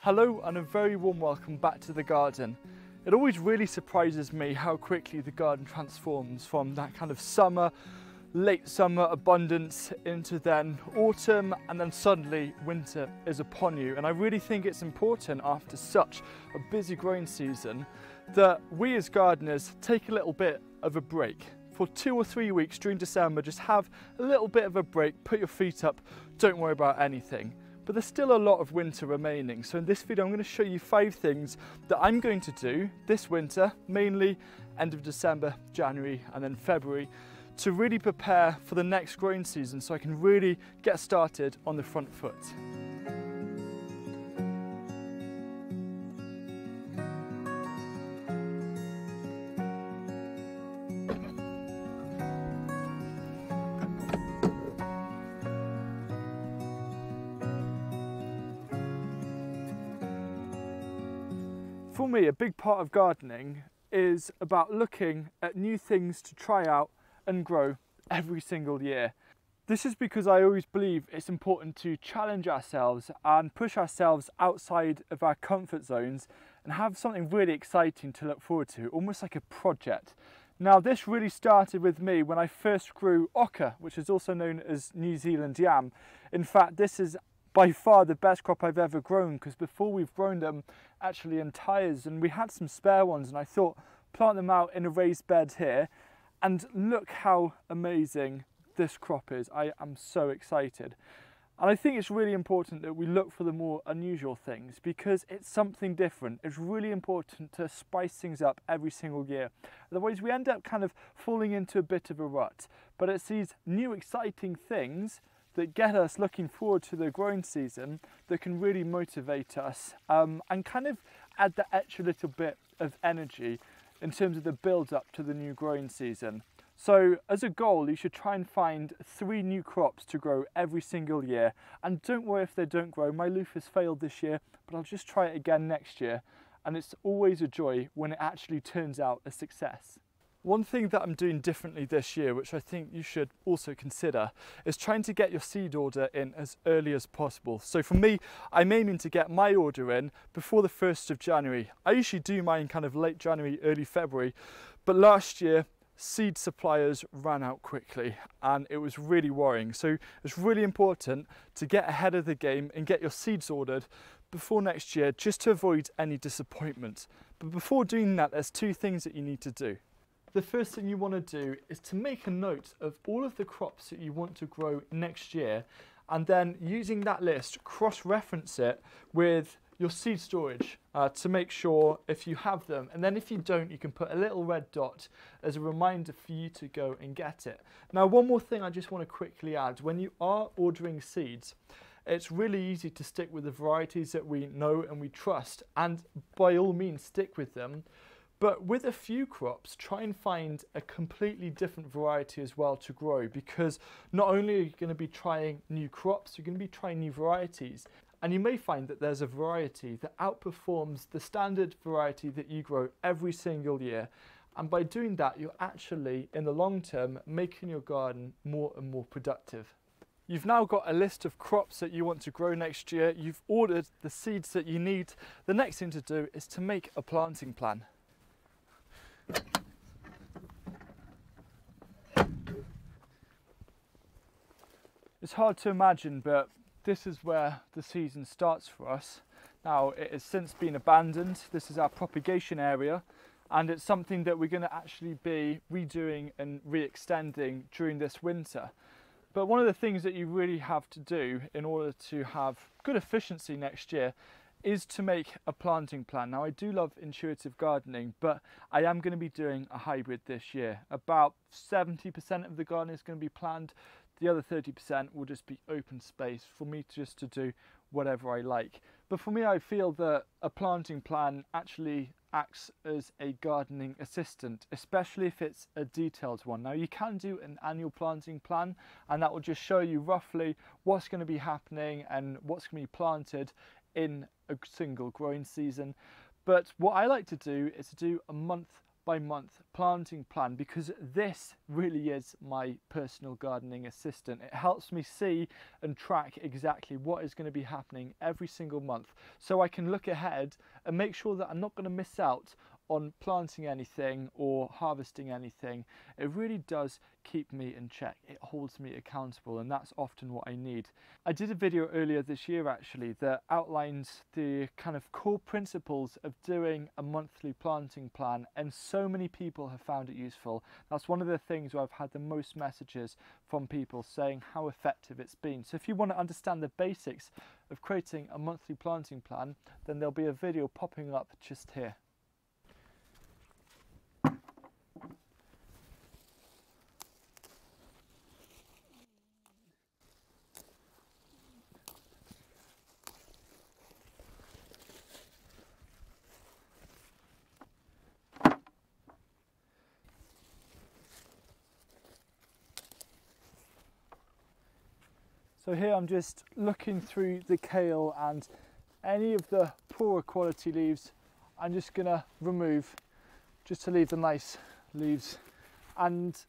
Hello and a very warm welcome back to the garden. It always really surprises me how quickly the garden transforms from that kind of summer, late summer abundance into then autumn, and then suddenly winter is upon you. And I really think it's important after such a busy growing season that we as gardeners take a little bit of a break. For 2 or 3 weeks during December, just have a little bit of a break, put your feet up, don't worry about anything. But there's still a lot of winter remaining. So in this video, I'm going to show you 5 things that I'm going to do this winter, mainly end of December, January, and then February, to really prepare for the next growing season so I can really get started on the front foot. For me, a big part of gardening is about looking at new things to try out and grow every single year. This is because I always believe it's important to challenge ourselves and push ourselves outside of our comfort zones and have something really exciting to look forward to, almost like a project. Now, this really started with me when I first grew oca, which is also known as New Zealand yam. In fact, this is by far the best crop I've ever grown, because before we've grown them actually in tyres, and we had some spare ones, and I thought plant them out in a raised bed here, and look how amazing this crop is. I am so excited. And I think it's really important that we look for the more unusual things because it's something different. It's really important to spice things up every single year. Otherwise we end up kind of falling into a bit of a rut. But it's these new exciting things that get us looking forward to the growing season that can really motivate us and kind of add that extra little bit of energy in terms of the build up to the new growing season. So as a goal, you should try and find 3 new crops to grow every single year. And don't worry if they don't grow. My loofah's failed this year, but I'll just try it again next year. And it's always a joy when it actually turns out a success. One thing that I'm doing differently this year, which I think you should also consider, is trying to get your seed order in as early as possible. So for me, I'm aiming to get my order in before the 1st of January. I usually do mine kind of late January, early February, but last year, seed suppliers ran out quickly and it was really worrying. So it's really important to get ahead of the game and get your seeds ordered before next year, just to avoid any disappointment. But before doing that, there's 2 things that you need to do. The first thing you want to do is to make a note of all of the crops that you want to grow next year, and then using that list, cross-reference it with your seed storage to make sure if you have them, and then if you don't, you can put a little red dot as a reminder for you to go and get it. Now, one more thing I just want to quickly add: when you are ordering seeds, it's really easy to stick with the varieties that we know and we trust, and by all means stick with them. But with a few crops, try and find a completely different variety as well to grow, because not only are you going to be trying new crops, you're going to be trying new varieties. And you may find that there's a variety that outperforms the standard variety that you grow every single year. And by doing that, you're actually, in the long term, making your garden more and more productive. You've now got a list of crops that you want to grow next year. You've ordered the seeds that you need. The next thing to do is to make a planting plan. It's hard to imagine, but this is where the season starts for us. Now, it has since been abandoned. This is our propagation area, and it's something that we're going to actually be redoing and re-extending during this winter. But one of the things that you really have to do in order to have good efficiency next year is to make a planting plan. Now, I do love intuitive gardening, but I am going to be doing a hybrid this year. About 70% of the garden is going to be planned. The other 30% will just be open space for me just to do whatever I like. But for me, I feel that a planting plan actually acts as a gardening assistant, especially if it's a detailed one. Now, you can do an annual planting plan, and that will just show you roughly what's going to be happening and what's going to be planted in a single growing season. But what I like to do is to do a month by month planting plan, because this really is my personal gardening assistant. It helps me see and track exactly what is going to be happening every single month, so I can look ahead and make sure that I'm not going to miss out on planting anything or harvesting anything. It really does keep me in check. It holds me accountable, and that's often what I need. I did a video earlier this year actually that outlines the kind of core principles of doing a monthly planting plan, and so many people have found it useful. That's one of the things where I've had the most messages from people saying how effective it's been. So if you want to understand the basics of creating a monthly planting plan, then there'll be a video popping up just here. So here I'm just looking through the kale, and any of the poorer quality leaves I'm just gonna remove, just to leave the nice leaves. And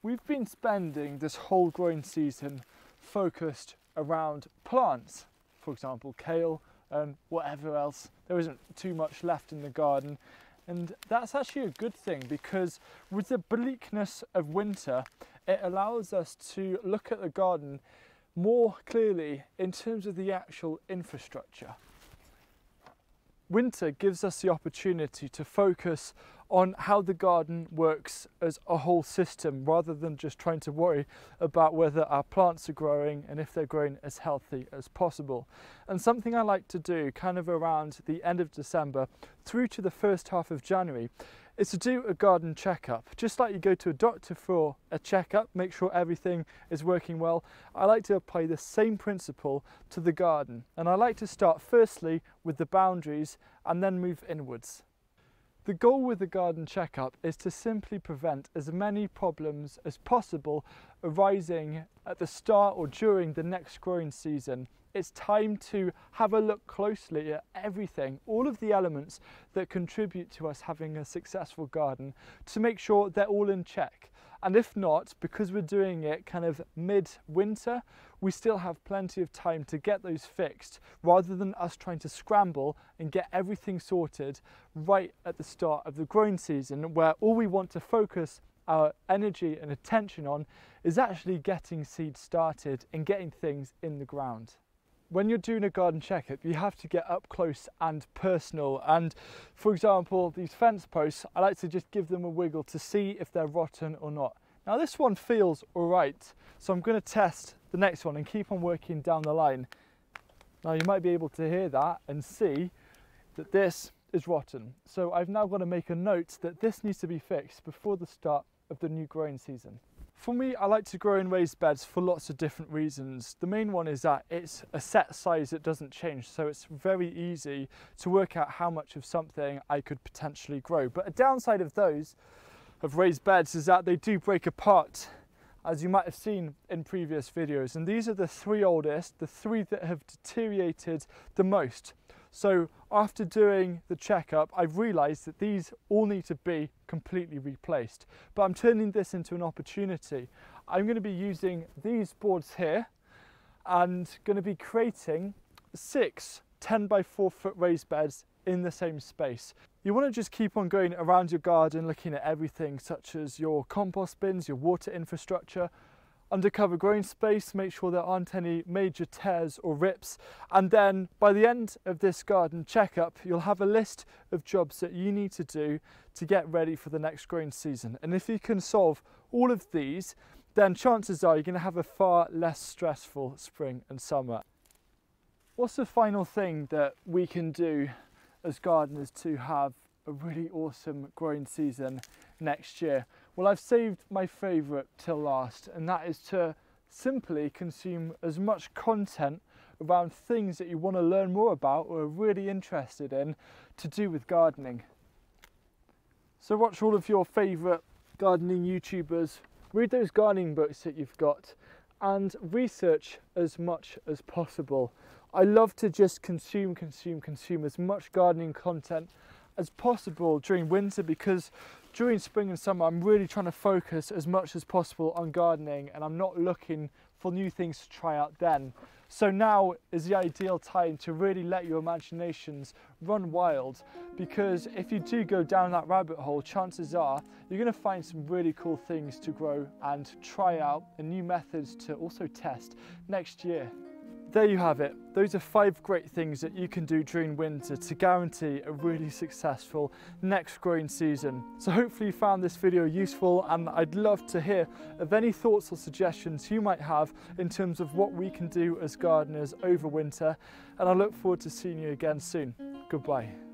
we've been spending this whole growing season focused around plants, for example kale and whatever else. There isn't too much left in the garden, and that's actually a good thing, because with the bleakness of winter it allows us to look at the garden more clearly in terms of the actual infrastructure. Winter gives us the opportunity to focus on how the garden works as a whole system, rather than just trying to worry about whether our plants are growing and if they're growing as healthy as possible. And something I like to do kind of around the end of December through to the first half of January is to do a garden checkup. Just like you go to a doctor for a checkup, make sure everything is working well, I like to apply the same principle to the garden. And I like to start firstly with the boundaries and then move inwards. The goal with the garden checkup is to simply prevent as many problems as possible arising at the start or during the next growing season. It's time to have a look closely at everything, all of the elements that contribute to us having a successful garden, to make sure they're all in check. And if not, because we're doing it kind of mid-winter, we still have plenty of time to get those fixed, rather than us trying to scramble and get everything sorted right at the start of the growing season, where all we want to focus our energy and attention on is actually getting seeds started and getting things in the ground. When you're doing a garden checkup, you have to get up close and personal. And for example, these fence posts, I like to just give them a wiggle to see if they're rotten or not. Now this one feels all right, so I'm going to test the next one and keep on working down the line. Now you might be able to hear that and see that this is rotten. So I've now got to make a note that this needs to be fixed before the start of the new growing season. For me, I like to grow in raised beds for lots of different reasons. The main one is that it's a set size that doesn't change, so it's very easy to work out how much of something I could potentially grow. But a downside of those, of raised beds, is that they do break apart, as you might have seen in previous videos. And these are the three oldest, the three that have deteriorated the most. So after doing the checkup, I've realised that these all need to be completely replaced. But I'm turning this into an opportunity. I'm going to be using these boards here and going to be creating 6 10 by 4 foot raised beds in the same space. You want to just keep on going around your garden, looking at everything such as your compost bins, your water infrastructure, undercover growing space, make sure there aren't any major tears or rips. And then by the end of this garden checkup, you'll have a list of jobs that you need to do to get ready for the next growing season. And if you can solve all of these, then chances are you're going to have a far less stressful spring and summer. What's the final thing that we can do as gardeners to have a really awesome growing season next year? Well, I've saved my favourite till last, and that is to simply consume as much content around things that you want to learn more about or are really interested in to do with gardening. So watch all of your favourite gardening YouTubers, read those gardening books that you've got, and research as much as possible. I love to just consume as much gardening content as possible during winter, because during spring and summer I'm really trying to focus as much as possible on gardening and I'm not looking for new things to try out then. So now is the ideal time to really let your imaginations run wild, because if you do go down that rabbit hole, chances are you're going to find some really cool things to grow and try out, and new methods to also test next year. There you have it. Those are 5 great things that you can do during winter to guarantee a really successful next growing season. So hopefully you found this video useful, and I'd love to hear of any thoughts or suggestions you might have in terms of what we can do as gardeners over winter, and I look forward to seeing you again soon. Goodbye.